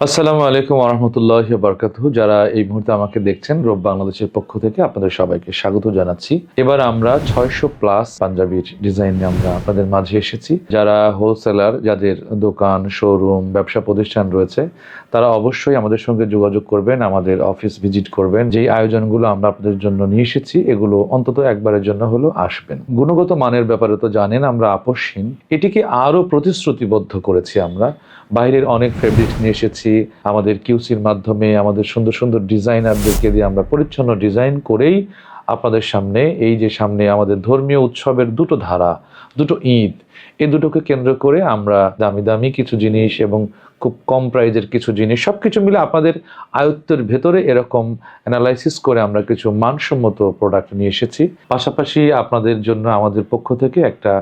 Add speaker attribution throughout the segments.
Speaker 1: আসসালামু আলাইকুম ওরহমতুল্লাহি বারাকাতুহু। যারা এই মুহূর্তে আমাকে দেখছেন, রোব বাংলাদেশের পক্ষ থেকে আপনাদের সবাইকে স্বাগত জানাচ্ছি। এবার আমরা ৬০০ প্লাস পাঞ্জাবির ডিজাইন নিয়ে আমরা আপনাদের মাঝে এসেছি। যারা হোলসেলার, যাদের দোকান, শোরুম, ব্যবসা প্রতিষ্ঠান রয়েছে, তারা অবশ্যই আমাদের সঙ্গে যোগাযোগ করবেন, আমাদের অফিস ভিজিট করবেন। যেই আয়োজনগুলো আমরা আপনাদের জন্য নিয়ে এসেছি, এগুলো অন্তত একবারের জন্য হলেও আসবেন। গুণগত মানের ব্যাপারে তো জানেন আমরা আপোষহীন। এটিকে আরও প্রতিশ্রুতিবদ্ধ করেছি আমরা। বাইরের অনেক ফেব্রিক নিয়ে এসেছি, আমাদের কিউসির মাধ্যমে আমাদের সুন্দর সুন্দর ডিজাইনারদেরকে দিয়ে আমরা পরিচ্ছন্ন ডিজাইন করেই আপনাদের সামনে, এই যে সামনে আমাদের ধর্মীয় উৎসবের দুটো ধারা, দুটো ঈদ, এই দুটোকে কেন্দ্র করে আমরা দামি দামি কিছু জিনিস এবং খুব কম প্রাইজের কিছু জিনিস, সব কিছু মিলে আপনাদের আয়ত্তের ভেতরে এরকম অ্যানালাইসিস করে আমরা কিছু মানসম্মত প্রোডাক্ট নিয়ে এসেছি। পাশাপাশি আপনাদের জন্য আমাদের পক্ষ থেকে একটা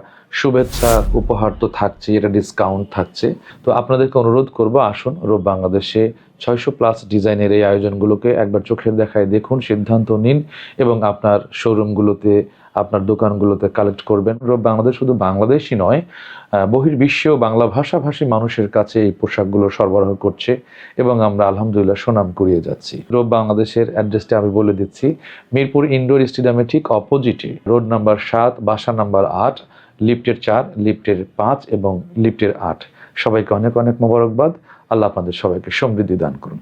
Speaker 1: শুভেচ্ছা উপহার তো থাকছে, এটা ডিসকাউন্ট থাকছে। তো আপনাদেরকে অনুরোধ করব, আসুন রোব বাংলাদেশে ৬০০ প্লাস ডিজাইনের এই আয়োজনগুলোকে একবার চোখের দেখায় দেখুন, সিদ্ধান্ত নিন এবং আপনার শোরুমগুলোতে, আপনার দোকানগুলোতে কালেক্ট করবেন। রোব বাংলাদেশ শুধু বাংলাদেশই নয়, বহির্বিশ্বেও বাংলা ভাষাভাষী মানুষের কাছে এই পোশাকগুলো সরবরাহ করছে এবং আমরা আলহামদুলিল্লাহ সুনাম কুড়িয়ে যাচ্ছি। রোব বাংলাদেশের অ্যাড্রেসটা আমি বলে দিচ্ছি। মিরপুর ইনডোর স্টেডিয়ামের ঠিক অপোজিটে, রোড নাম্বার ৭, বাসা নাম্বার ৮, লিফটের ৪, লিফটের ৫ এবং লিফটের ৮। সবাইকে অনেক অনেক মোবারকবাদ। আল্লাহ আপনাদের সবাইকে সমৃদ্ধি দান করুন।